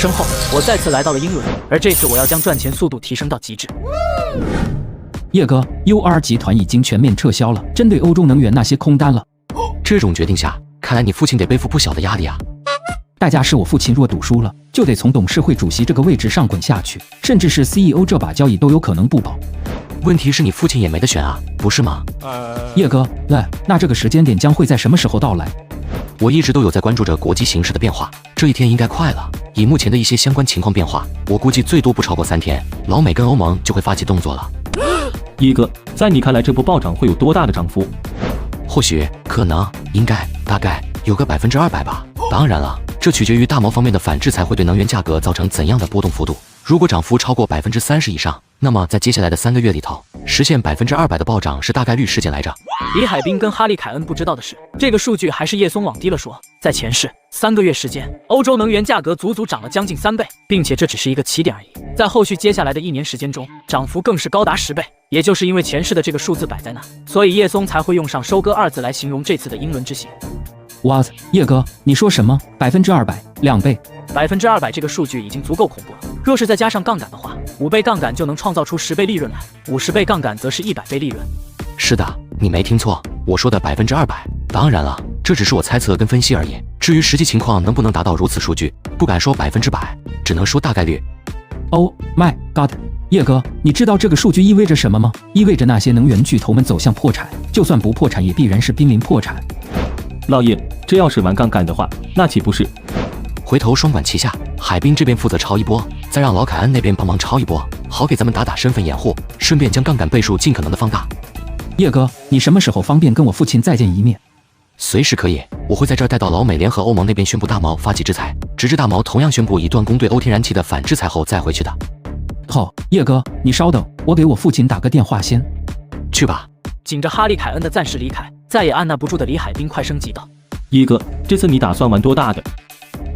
生后，我再次来到了英伦，而这次我要将赚钱速度提升到极致。叶哥 ，UR 集团已经全面撤销了针对欧洲能源那些空单了。这种决定下，看来你父亲得背负不小的压力啊。代价是我父亲若赌输了，就得从董事会主席这个位置上滚下去，甚至是 CEO 这把交椅都有可能不保。问题是你父亲也没得选啊，不是吗？叶哥，那这个时间点将会在什么时候到来？我一直都有在关注着国际形势的变化，这一天应该快了。以目前的一些相关情况变化，我估计最多不超过3天，老美跟欧盟就会发起动作了。叶哥，在你看来这波暴涨会有多大的涨幅？或许、可能、应该、大概有个200%吧。当然了，这取决于大毛方面的反制裁会对能源价格造成怎样的波动幅度。如果涨幅超过30%以上，那么在接下来的3个月里头，实现200%的暴涨是大概率事件来着。李海滨跟哈利凯恩不知道的是，这个数据还是叶松往低了说。在前世3个月时间，欧洲能源价格足足涨了将近3倍，并且这只是一个起点而已。在后续接下来的1年时间中，涨幅更是高达10倍。也就是因为前世的这个数字摆在那，所以叶松才会用上收割2字来形容这次的英伦之行。What？ 叶哥，你说什么？200%，2倍？200%这个数据已经足够恐怖了。若是再加上杠杆的话，5倍杠杆就能创造出10倍利润来，50倍杠杆则是100倍利润。是的，你没听错，我说的200%。当然了，这只是我猜测跟分析而已。至于实际情况能不能达到如此数据，不敢说100%，只能说大概率。Oh my god！ 叶哥，你知道这个数据意味着什么吗？意味着那些能源巨头们走向破产，就算不破产，也必然是濒临破产。老叶，这要是玩杠杆的话，那岂不是？回头双管齐下，海滨这边负责抄一波，再让老凯恩那边帮忙抄一波，好给咱们打身份掩护，顺便将杠杆倍数尽可能的放大。叶哥，你什么时候方便跟我父亲再见一面？随时可以，我会在这儿带到老美联合欧盟那边宣布大毛发起制裁，直至大毛同样宣布已断供对欧天然气的反制裁后再回去的。好，叶哥，你稍等，我给我父亲打个电话先。去吧。紧着哈利凯恩的暂时离开，再也按捺不住的李海滨快升级道：“叶哥，这次你打算玩多大的？”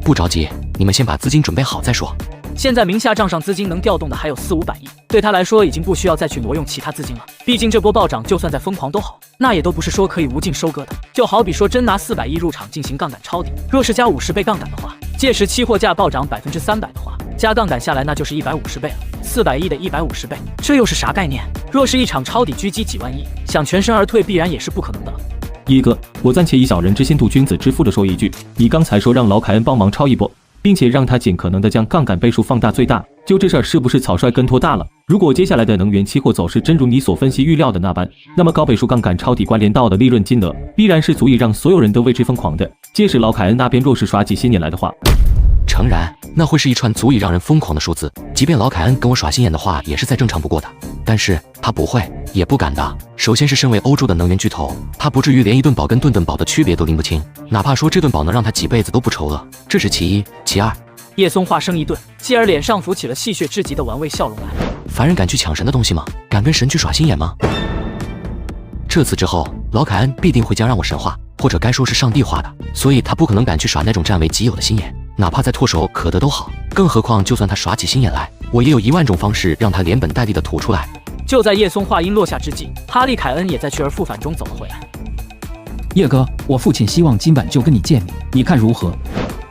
不着急，你们先把资金准备好再说。现在名下账上资金能调动的还有400-500亿，对他来说已经不需要再去挪用其他资金了。毕竟这波暴涨就算再疯狂都好，那也都不是说可以无尽收割的。就好比说真拿400亿入场进行杠杆抄底，若是加50倍杠杆的话，届时期货价暴涨300%的话，加杠杆下来那就是150倍了。400亿的150倍，这又是啥概念？若是一场抄底狙击几万亿，想全身而退必然也是不可能的了。叶哥，我暂且以小人之心度君子之腹的说一句，你刚才说让老凯恩帮忙抄一波，并且让他尽可能的将杠杆倍数放大最大，就这事儿是不是草率跟拖大了？如果接下来的能源期货走势真如你所分析预料的那般，那么高倍数杠杆抄底关联到的利润金额，必然是足以让所有人都为之疯狂的。届时老凯恩那边若是耍起心眼来的话，诚然，那会是一串足以让人疯狂的数字。即便老凯恩跟我耍心眼的话，也是再正常不过的。但是他不会，也不敢的。首先是身为欧洲的能源巨头，他不至于连一顿饱跟顿顿饱的区别都拎不清，哪怕说这顿饱能让他几辈子都不愁了，这是其一。其二，叶松话声一顿，继而脸上浮起了戏谑至极的玩味笑容来。凡人敢去抢神的东西吗？敢跟神去耍心眼吗？这次之后，老凯恩必定会将让我神化，或者该说是上帝化的，所以他不可能敢去耍那种占为己有的心眼，哪怕再唾手可得都好。更何况就算他耍起心眼来，我也有1万种方式让他连本带利的吐出来。就在叶松话音落下之际，哈利凯恩也在去而复返中走了回来。叶哥，我父亲希望今晚就跟你见面，你看如何？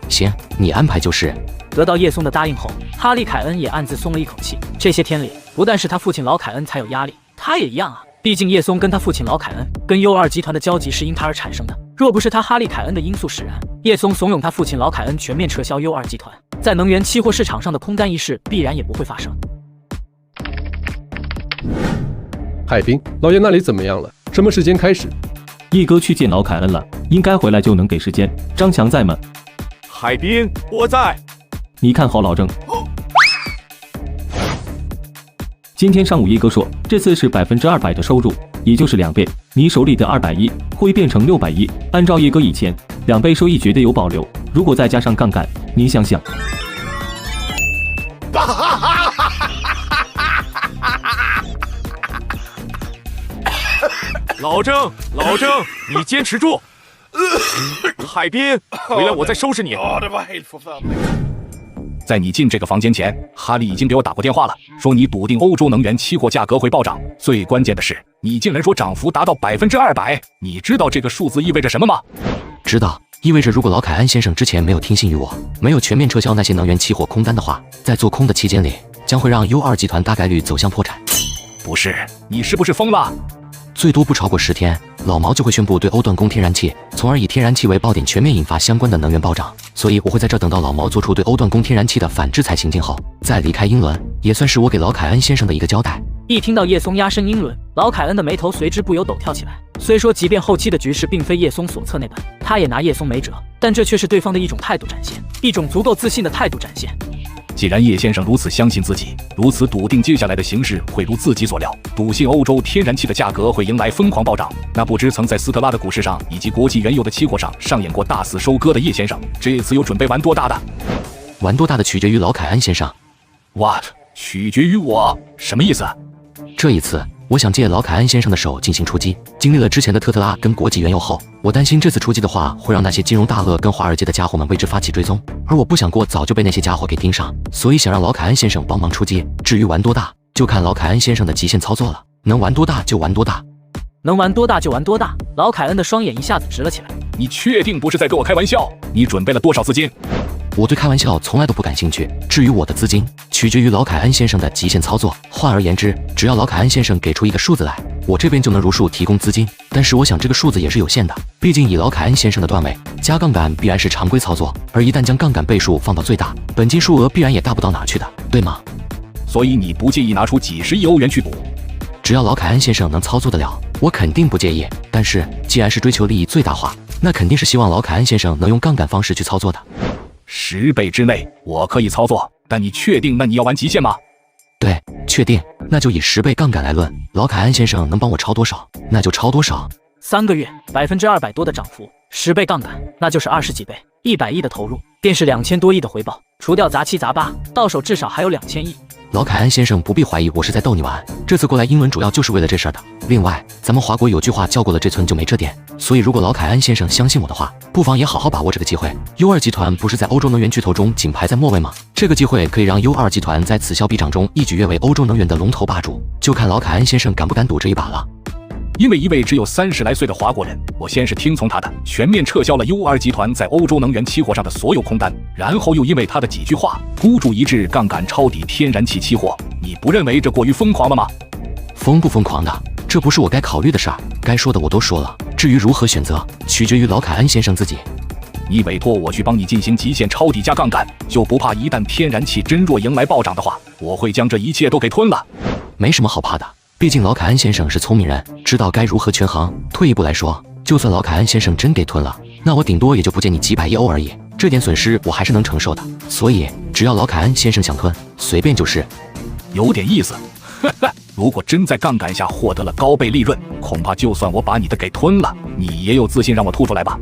行，你安排就是。得到叶松的答应后，哈利凯恩也暗自松了一口气。这些天里，不但是他父亲老凯恩才有压力，他也一样啊。毕竟叶松跟他父亲老凯恩跟 U2 集团的交集是因他而产生的，若不是他哈利凯恩的因素使然，叶松怂恿他父亲老凯恩全面撤销 U2 集团，在能源期货市场上的空单一事必然也不会发生。海滨，老爷那里怎么样了？什么时间开始？叶哥去见老凯恩了，应该回来就能给时间。张强在吗？海滨，我在。你看好老郑。今天上午叶哥说，这次是200%的收入，也就是2倍。你手里的200亿会变成600亿。按照叶哥以前，2倍收益绝对有保留。如果再加上杠杆，你想想。老郑，你坚持住！海滨，回来我再收拾你。在你进这个房间前，哈利已经给我打过电话了，说你笃定欧洲能源期货价格会暴涨。最关键的是，你竟然说涨幅达到200%，你知道这个数字意味着什么吗？知道，意味着如果老凯恩先生之前没有听信于我，没有全面撤销那些能源期货空单的话，在做空的期间里，将会让 U2 集团大概率走向破产。不是，你是不是疯了？最多不超过10天，老毛就会宣布对欧断供天然气，从而以天然气为爆点，全面引发相关的能源暴涨。所以我会在这等到老毛做出对欧断供天然气的反制裁行径后，再离开英伦，也算是我给老凯恩先生的一个交代。一听到叶松压身英伦，老凯恩的眉头随之不由抖跳起来。虽说即便后期的局势并非叶松所测那般，他也拿叶松没辙，但这却是对方的一种态度展现，一种足够自信的态度展现。既然叶先生如此相信自己，如此笃定接下来的形势会如自己所料，笃信欧洲天然气的价格会迎来疯狂暴涨，那不知曾在斯特拉的股市上以及国际原油的期货上上演过大肆收割的叶先生，这次又准备玩多大的？玩多大的取决于老凯恩先生。What？ 取决于我？什么意思？这一次我想借老凯恩先生的手进行出击。经历了之前的特斯拉跟国际原油后，我担心这次出击的话会让那些金融大鳄跟华尔街的家伙们为之发起追踪，而我不想过早就被那些家伙给盯上，所以想让老凯恩先生帮忙出击。至于玩多大，就看老凯恩先生的极限操作了，能玩多大就玩多大，能玩多大就玩多大。老凯恩的双眼一下子直了起来。你确定不是在跟我开玩笑？你准备了多少资金？我对开玩笑从来都不感兴趣，至于我的资金，取决于老凯恩先生的极限操作。换而言之，只要老凯恩先生给出一个数字来，我这边就能如数提供资金。但是我想这个数字也是有限的，毕竟以老凯恩先生的段位，加杠杆必然是常规操作，而一旦将杠杆倍数放到最大，本金数额必然也大不到哪去的，对吗？所以你不介意拿出几十亿欧元去赌？只要老凯恩先生能操作得了，我肯定不介意。但是既然是追求利益最大化，那肯定是希望老凯恩先生能用杠杆方式去操作的。10倍之内我可以操作，但你确定那你要玩极限吗？对，确定。那就以10倍杠杆来论，老凯恩先生能帮我抄多少，那就抄多少。3个月200%多的涨幅，10倍杠杆，那就是20几倍，100亿的投入，便是2000多亿的回报，除掉杂七杂八，到手至少还有2000亿。老凯恩先生不必怀疑我是在逗你玩，这次过来英伦主要就是为了这事儿的。另外，咱们华国有句话叫过了这村就没这店，所以如果老凯恩先生相信我的话，不妨也好好把握这个机会。U2 集团不是在欧洲能源巨头中仅排在末位吗？这个机会可以让 U2 集团在此消彼长中一举跃为欧洲能源的龙头霸主，就看老凯恩先生敢不敢赌这一把了。因为一位只有30来岁的华国人，我先是听从他的，全面撤销了 U2 集团在欧洲能源期货上的所有空单，然后又因为他的几句话，孤注一掷杠杆抄底天然气期货。你不认为这过于疯狂了吗？疯不疯狂的，这不是我该考虑的事儿，该说的我都说了，至于如何选择，取决于老凯恩先生自己。你委托我去帮你进行极限抄底加杠杆，就不怕一旦天然气真若迎来暴涨的话，我会将这一切都给吞了？没什么好怕的，毕竟老凯恩先生是聪明人，知道该如何权衡。退一步来说，就算老凯恩先生真给吞了，那我顶多也就不借你几百亿欧而已，这点损失我还是能承受的。所以只要老凯恩先生想吞，随便就是。有点意思，哈哈。如果真在杠杆下获得了高倍利润，恐怕就算我把你的给吞了，你也有自信让我吐出来吧？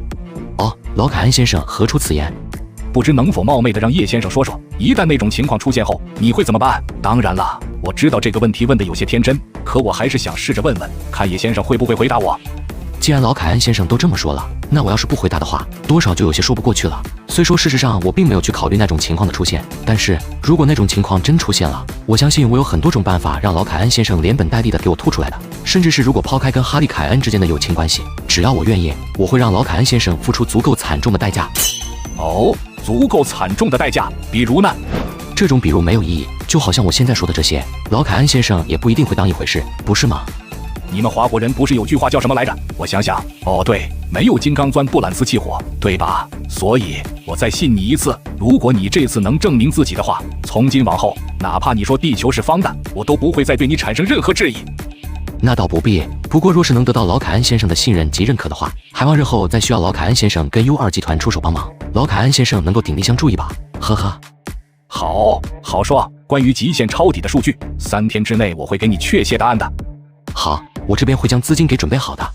哦，老凯恩先生何出此言？不知能否冒昧的让叶先生说说，一旦那种情况出现后，你会怎么办？当然了，我知道这个问题问的有些天真，可我还是想试着问问，看叶先生会不会回答我。既然老凯恩先生都这么说了，那我要是不回答的话，多少就有些说不过去了。虽说事实上我并没有去考虑那种情况的出现，但是如果那种情况真出现了，我相信我有很多种办法让老凯恩先生连本带利的给我吐出来的。甚至是如果抛开跟哈利凯恩之间的友情关系，只要我愿意，我会让老凯恩先生付出足够惨重的代价。哦，足够惨重的代价，比如呢？这种比如没有意义，就好像我现在说的这些，老凯恩先生也不一定会当一回事，不是吗？你们华国人不是有句话叫什么来着？我想想，哦对，没有金刚钻布兰斯气火，对吧？所以我再信你一次，如果你这次能证明自己的话，从今往后，哪怕你说地球是方的，我都不会再对你产生任何质疑。那倒不必，不过若是能得到老凯恩先生的信任及认可的话，还望日后再需要老凯恩先生跟 U2 集团出手帮忙，老凯恩先生能够鼎力相助一把，呵呵。好说，关于极限抄底的数据，3天之内我会给你确切答案的。好，我这边会将资金给准备好的。